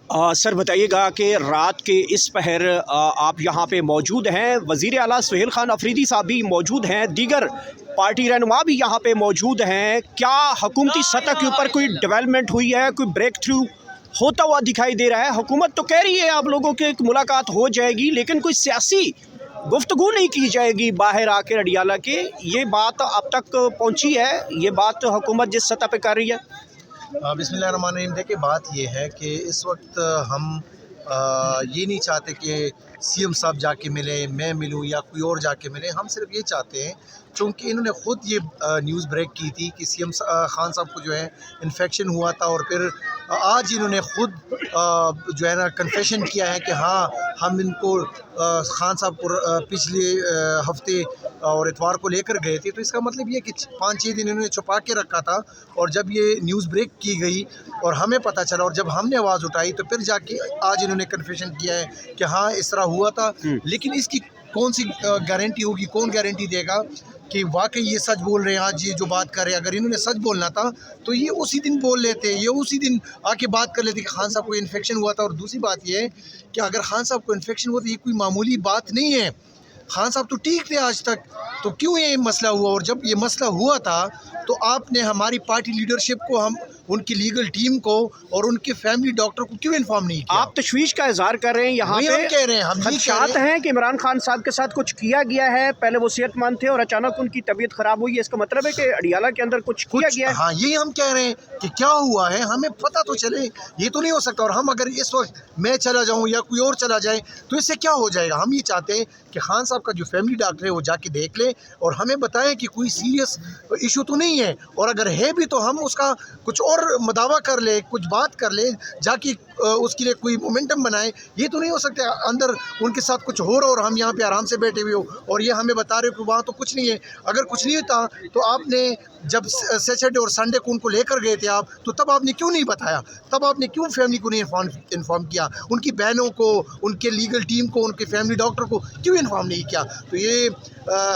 Sir बताइएगा कि रात के इस पहर आप यहाँ पे मौजूद हैं, वज़ीर आला सुहेल खान अफरीदी साहब भी मौजूद हैं, दीगर पार्टी रहनुमा भी यहाँ पे मौजूद हैं। क्या हुकूमती सतह के ऊपर कोई डेवलपमेंट हुई है, कोई ब्रेक थ्रू होता हुआ दिखाई दे रहा है? हुकूमत तो कह रही है आप लोगों की एक मुलाकात हो जाएगी, लेकिन कोई सियासी गुफ्तगू नहीं की जाएगी बाहर आकर अडियाला के। ये बात अब तक पहुँची है, ये बात हुकूमत जिस सतह पे कर रही है? बिस्मिल्लाहिर्रहमानिर्रहीम। देखिए, बात ये है कि इस वक्त हम ये नहीं चाहते कि सीएम साहब जाके मिले, मैं मिलूँ या कोई और जाके मिले। हम सिर्फ ये चाहते हैं, चूँकि इन्होंने ख़ुद ये न्यूज़ ब्रेक की थी कि सीएम खान साहब को जो है इन्फेक्शन हुआ था, और फिर आज इन्होंने ख़ुद जो है ना कन्फेशन किया है कि हाँ, हम इनको खान साहब को पिछले हफ्ते और इतवार को लेकर गए थे। तो इसका मतलब ये कि 5-6 दिन इन्होंने छुपा के रखा था, और जब ये न्यूज़ ब्रेक की गई और हमें पता चला और जब हमने आवाज़ उठाई तो फिर जाके आज इन्होंने कन्फेशन किया है कि हाँ इस तरह हुआ था। लेकिन इसकी कौन सी गारंटी होगी, कौन गारंटी देगा कि वाकई ये सच बोल रहे हैं? आज ये जो बात कर रहे हैं, अगर इन्होंने सच बोलना था तो ये उसी दिन बोल लेते, ये उसी दिन आके बात कर लेते कि खान साहब को इन्फेक्शन हुआ था। और दूसरी बात ये है कि अगर खान साहब को इन्फेक्शन हुआ तो ये कोई मामूली बात नहीं है। खान साहब तो ठीक थे आज तक, तो क्यों ये मसला हुआ? और जब ये मसला हुआ था तो आपने हमारी पार्टी लीडरशिप को, हम उनकी लीगल टीम को और उनके फैमिली डॉक्टर को क्यों इन्फॉर्म नहीं किया? आप तशवीश का इजहार कर रहे हैं, यहाँ पे हम कह रहे हैं, हम खदशात हैं कि इमरान खान साहब के साथ कुछ किया गया है। पहले वो सेहतमंद थे और अचानक उनकी तबीयत खराब हुई है, इसका मतलब है कि अडियाला के अंदर कुछ किया गया है? हाँ, यही हम कह रहे हैं कि क्या हुआ है, हमें पता तो चले। ये तो नहीं हो सकता। और हम अगर इस वक्त मैं चला जाऊँ या कोई और चला जाए तो इससे क्या हो जाएगा? हम ये चाहते हैं कि खान साहब का जो फैमिली डॉक्टर है वो जाके देख ले और हमें बताएं कि कोई सीरियस इशू तो नहीं है, और अगर है भी तो हम उसका कुछ और मदावा कर ले, कुछ बात कर ले, जाके उसके लिए कोई मोमेंटम बनाए। ये तो नहीं हो सकता अंदर उनके साथ कुछ हो रहा और हम यहाँ पे आराम से बैठे हुए हो और ये हमें बता रहे हो कि वहाँ तो कुछ नहीं है। अगर कुछ नहीं था तो आपने जब सैटरडे और संडे को उनको लेकर गए थे आप, तो तब आपने क्यों नहीं बताया? तब आपने क्यों फैमिली को नहीं इन्फॉर्म किया? उनकी बहनों को, उनके लीगल टीम को, उनके फैमिली डॉक्टर को क्यों इन्फॉर्म नहीं किया? तो ये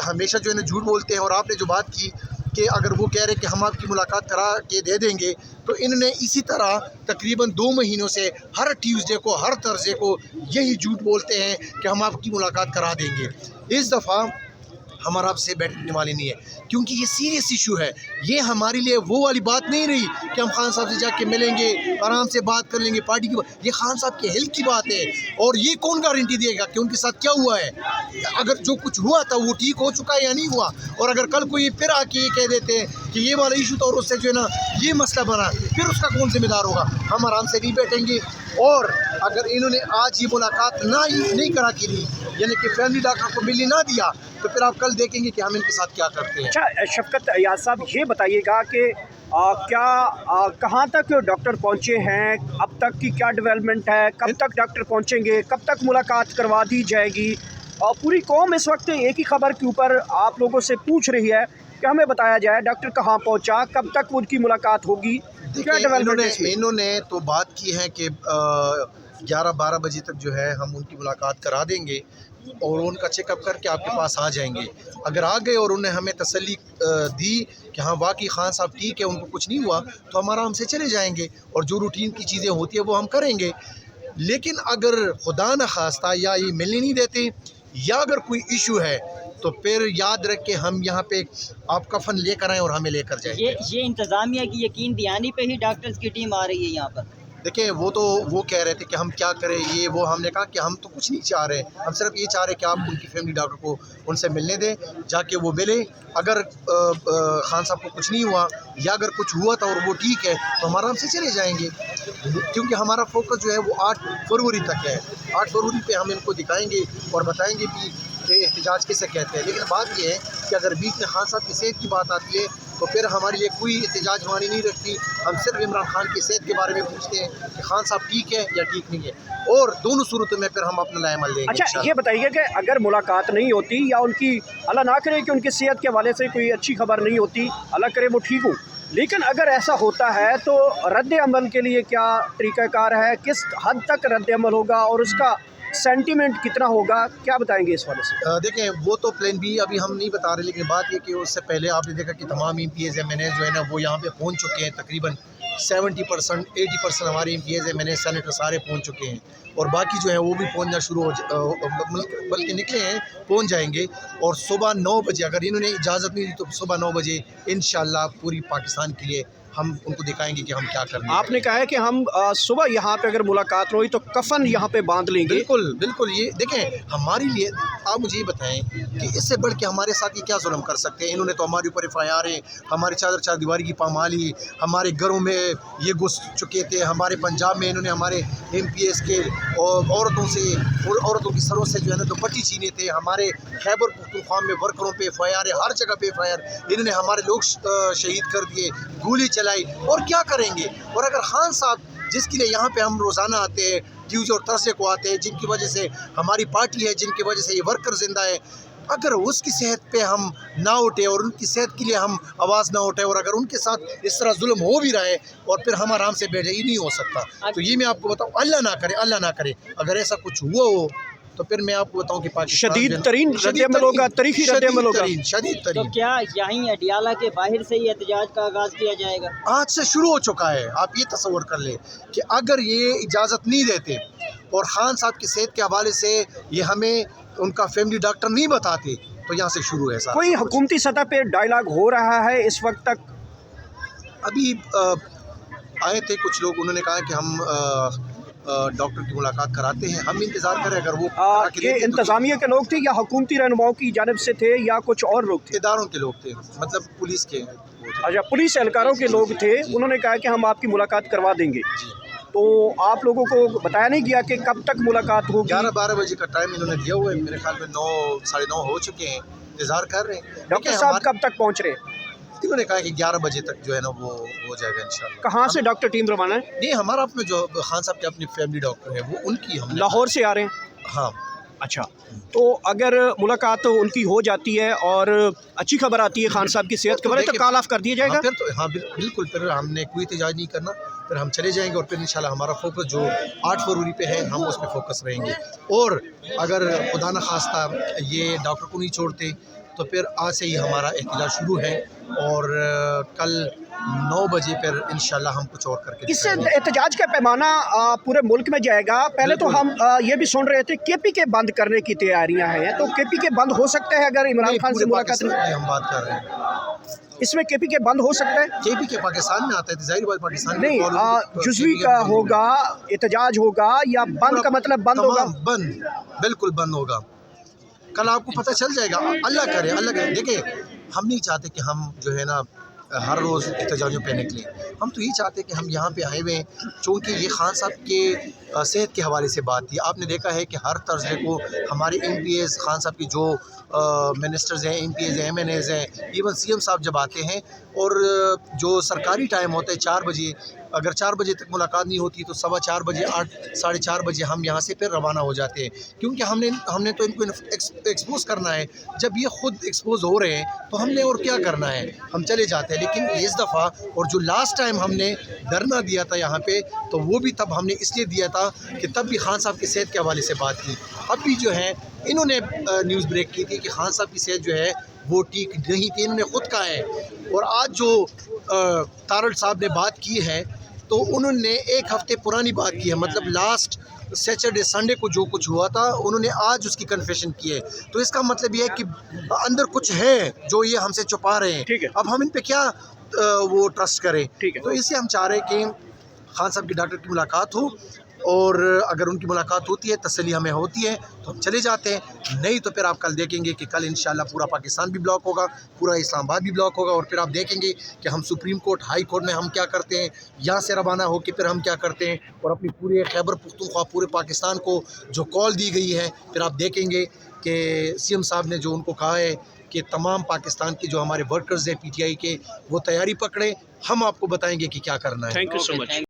हमेशा जो है ना झूठ बोलते हैं। और आपने जो बात की कि अगर वो कह रहे कि हम आपकी मुलाकात करा के दे देंगे, तो इन्होंने इसी तरह तकरीबन 2 महीनों से हर ट्यूसडे को, हर थर्सडे को यही झूठ बोलते हैं कि हम आपकी मुलाकात करा देंगे। इस दफ़ा हमारा आपसे बैठने वाली नहीं है, क्योंकि ये सीरियस इशू है। ये हमारे लिए वो वाली बात नहीं रही कि हम खान साहब से जाके मिलेंगे, आराम से बात कर लेंगे पार्टी की बात। ये खान साहब के हेल्थ की बात है, और ये कौन गारंटी देगा कि उनके साथ क्या हुआ है? अगर जो कुछ हुआ था वो ठीक हो चुका है या नहीं हुआ? और अगर कल को ये फिर आके ये कह देते हैं कि ये वाला इशू था और उससे जो है ना ये मसला बना, फिर उसका कौन जिम्मेदार होगा? हम आराम से नहीं बैठेंगे। और अगर इन्होंने आज ये मुलाकात नहीं करा के ली, यानी कि फैमिली डॉक्टर को मिलने ना दिया, तो फिर आप कल देखेंगे कि हम इनके साथ क्या करते हैं। अच्छा शफकत अयाज साहब, ये बताइएगा कि कहाँ तक डॉक्टर पहुँचे हैं, अब तक की क्या डेवलपमेंट है, कब तक डॉक्टर पहुँचेंगे, कब तक मुलाकात करवा दी जाएगी? और पूरी कौम इस वक्त एक ही खबर के ऊपर आप लोगों से पूछ रही है कि हमें बताया जाए डॉक्टर कहाँ पहुँचा, कब तक उनकी मुलाकात होगी, क्या डेवलपमेंट? इन्होंने तो बात की है कि 11-12 बजे तक जो है हम उनकी मुलाकात करा देंगे और उनका चेकअप करके आपके पास आ जाएंगे। अगर आ गए और उन्हें हमें तसल्ली दी कि हाँ वाकई खान साहब ठीक है, उनको कुछ नहीं हुआ, तो हम आराम से चले जाएंगे और जो रूटीन की चीज़ें होती है वो हम करेंगे। लेकिन अगर खुदा न खास्ता या ये मिलने नहीं देते या अगर कोई इशू है, तो फिर याद रख के हम यहाँ पे आप कफन लेकर आएँ और हमें लेकर जाएं। ये इंतज़ामिया की यकीन दियानी पे ही डॉक्टर्स की टीम आ रही है यहाँ पर। देखिए, वो कह रहे थे कि हम क्या करें, ये वो। हमने कहा कि हम तो कुछ नहीं चाह रहे, हम सिर्फ ये चाह रहे कि आप उनकी फैमिली डॉक्टर को उनसे मिलने दें, जाके वो मिले। अगर खान साहब को कुछ नहीं हुआ या अगर कुछ हुआ था और वो ठीक है, तो हम आराम से चले जाएंगे, क्योंकि हमारा फोकस जो है वो 8 फरवरी तक है। 8 फरवरी पे हम इनको दिखाएंगे और बताएंगे कि एहतजाज किसे कहते हैं। लेकिन बात ये है कि अगर बीच में खान साहब की सेहत की बात आती है तो फिर हमारे लिए कोई एहतजाज मानी नहीं रखती। हम सिर्फ इमरान खान की सेहत के बारे में पूछते हैं कि खान साहब ठीक है या ठीक नहीं है, और दोनों सूरतों में फिर हम अपना लाएमल देंगे। अच्छा ये बताइए कि अगर मुलाकात नहीं होती या उनकी, अल्लाह ना करे कि उनकी सेहत के हवाले से कोई अच्छी खबर नहीं होती, अल्लाह करे वो ठीक हो, लेकिन अगर ऐसा होता है तो रद्द अमल के लिए क्या तरीक़ाकार है, किस हद तक रद्द अमल होगा और उसका सेंटीमेंट कितना होगा, क्या बताएंगे इस वाले से? देखें, वो तो प्लान बी अभी हम नहीं बता रहे, लेकिन बात ये कि उससे पहले आपने देखा कि तमाम MPs MNAs जो है ना वो यहाँ पे पहुँच चुके हैं तकरीबन 70% 80% हमारे MPs हैं, मैंने सेनेटर सारे पहुंच चुके हैं और बाकी जो है वो भी पहुंचना शुरू बल्कि निकले हैं, पहुंच जाएंगे। और सुबह 9 बजे अगर इन्होंने इजाज़त नहीं दी तो सुबह 9 बजे इंशाल्लाह पूरी पाकिस्तान के लिए हम उनको दिखाएंगे कि हम क्या कर रहे हैं। आपने कहा है कि हम सुबह यहाँ पे अगर मुलाकात हुई तो कफन यहाँ पे बांध लेंगे। बिल्कुल बिल्कुल, ये देखें हमारे लिए, आप मुझे ये बताएं कि इससे बढ़ के हमारे साथ ये क्या जुल्म कर सकते हैं। इन्होंने तो हमारे ऊपर FIR, हमारे चार दीवारी की पामाली, हमारे घरों में ये घुस चुके थे, हमारे पंजाब में इन्होंने हमारे MPs के और औरतों की सरों से जो है ना दुपट्टी छीने थे, हमारे खैबर पख्तूनख्वा में वर्करों पे FIR, हर जगह पे FIR, इन्होंने हमारे लोग शहीद कर दिए, गोली चलाई, और क्या करेंगे। और अगर खान साहब जिसके लिए यहाँ पे हम रोज़ाना आते हैं, ट्यूसडे और थर्सडे को आते हैं, जिनकी वजह से हमारी पार्टी है, जिनकी वजह से ये वर्कर ज़िंदा है, अगर उसकी सेहत पे हम ना उठे और उनकी सेहत के लिए हम आवाज़ ना उठे और अगर उनके साथ इस तरह जुल्म हो भी रहा है और फिर हम आराम से बैठे, ये नहीं हो सकता। तो ये मैं आपको बताऊँ, अल्लाह ना करे अगर ऐसा कुछ हुआ हो तो फिर मैं आपको बताऊं कि पाकिस्तान शदीद तरीन रद्द-ए-अमल होगा, तरीक़ी रद्द-ए-अमल होगा। शदीद तो तरीन। क्या यहीं अडियाला के बाहर से ही एहतजाज का आगाज़ किया जाएगा? आज से शुरू हो चुका है। आप ये तस्वर कर लें कि अगर ये इजाज़त नहीं देते और खान साहब की सेहत के हवाले से ये हमें उनका फैमिली डॉक्टर नहीं बताते तो यहाँ से शुरू है साहब। कोई हुकूमती सतह पे डायलॉग हो रहा है इस वक्त तक? अभी आए थे कुछ लोग, उन्होंने कहा कि हम डॉक्टर की मुलाकात कराते हैं, हम इंतज़ार करें अगर वो करा के ये देते हैं तो इंतज़ामिया के लोग थे या हुकूमती रहनुमाओं की जानिब से थे या कुछ और लोग थे? इदारों के लोग थे, मतलब पुलिस के वो थे। अच्छा, पुलिस एहलकारों के लोग थे, उन्होंने कहा कि हम आपकी मुलाकात करवा देंगे। तो आप लोगों को बताया नहीं गया कि कब तक मुलाकात होगी? 11-12 बजे का टाइम इन्होंने दिया हुआ है, मेरे ख्याल में 9 साढ़े 9 हो चुके हैं, इंतज़ार कर रहे हैं। डॉक्टर साहब कब तक पहुँच रहे हैं? इन्होंने कहा कि 11 बजे तक जो है ना वो हो जाएगा इंशाल्लाह। कहाँ से डॉक्टर टीम रवाना है? नहीं, हमारा अपने जो खान साहब के अपने फैमिली डॉक्टर हैं वो उनकी हम लाहौर से आ रहे हैं? हाँ। अच्छा, तो अगर मुलाकात उनकी हो जाती है और अच्छी खबर आती है खान साहब की सेहत के बारे में तो कॉल ऑफ कर दिया जाएगा? फिर तो हाँ बिल्कुल, फिर हमने कोई एहतजाज नहीं करना, फिर हम चले जाएंगे और फिर इंशाल्लाह हमारा फोकस जो 8 फरवरी पे है हम उस पर फोकस रहेंगे। और अगर खुदा न खास्ता ये डॉक्टर को नहीं छोड़ते तो फिर आज से ही हमारा एहतजाज शुरू है और कल 9 बजे फिर इंशाल्लाह हम कुछ और करके इससे एहतजाज का पैमाना पूरे मुल्क में जाएगा। पहले तो हम ये भी सुन रहे थे KPK बंद करने की तैयारियां हैं, तो KPK बंद हो सकता है अगर इमरान खान से मुलाकात की हम बात कर रहे हैं। इसमें KPK बंद हो सकता है? KPK पाकिस्तान में आता है, ज़ाहिर बात पाकिस्तान में नहीं, जुज़वी का होगा, एहतजाज होगा या बंद का मतलब बंद होगा? बंद, बिल्कुल बंद होगा। कल आपको पता चल जाएगा, अल्लाह करे। देखिए, हम नहीं चाहते कि हम जो है ना हर रोज़ एहतजाजों पे निकले, हम तो यही चाहते हैं कि हम यहाँ पे आए हुए हैं चूँकि ये खान साहब के सेहत के हवाले से बात थी। आपने देखा है कि हर थर्सडे को हमारे MPs खान साहब की जो मिनिस्टर्स हैं, MPs हैं, MNAs हैं, इवन CM साहब जब आते हैं और जो सरकारी टाइम होता है 4 बजे, अगर 4 बजे तक मुलाकात नहीं होती तो 4:15 बजे 8-4:30 बजे हम यहाँ से फिर रवाना हो जाते हैं, क्योंकि हमने तो इनको एक्सपोज़ करना है। जब ये ख़ुद एक्सपोज़ हो रहे हैं तो हमने और क्या करना है, हम चले जाते हैं। लेकिन इस दफ़ा और जो लास्ट टाइम हमने धरना दिया था यहाँ पे, तो वो भी तब हमने इसलिए दिया था कि तब भी खान साहब की सेहत के हवाले से बात की। अब भी जो है इन्होंने न्यूज़ ब्रेक की थी कि खान साहब की सेहत जो है वो ठीक नहीं थी, इन्होंने ख़ुद कहा है। और आज जो तारड़ साहब ने बात की है तो उन्होंने 1 हफ़्ते पुरानी बात की है, मतलब लास्ट सैटरडे संडे को जो कुछ हुआ था उन्होंने आज उसकी कन्फेशन की है। तो इसका मतलब ये है कि अंदर कुछ है जो ये हमसे छुपा रहे हैं। ठीक है। अब हम इन पे क्या वो ट्रस्ट करें। ठीक है। तो इससे हम चाह रहे हैं कि खान साहब की डॉक्टर की मुलाकात हो और अगर उनकी मुलाकात होती है, तसल्ली हमें होती है तो हम चले जाते हैं, नहीं तो फिर आप कल देखेंगे कि कल इंशाल्लाह पूरा पाकिस्तान भी ब्लॉक होगा, पूरा इस्लामाबाद भी ब्लॉक होगा और फिर आप देखेंगे कि हम सुप्रीम कोर्ट, हाई कोर्ट में हम क्या करते हैं, यहाँ से रवाना हो के फिर हम क्या करते हैं और अपनी पूरे खैबर पख्तूनख्वा पूरे पाकिस्तान को जो कॉल दी गई है, फिर आप देखेंगे कि CM साहब ने जो उनको कहा है कि तमाम पाकिस्तान के जो हमारे वर्कर्स हैं PTI के, वो तैयारी पकड़े, हम आपको बताएंगे कि क्या करना है। Thank you so much.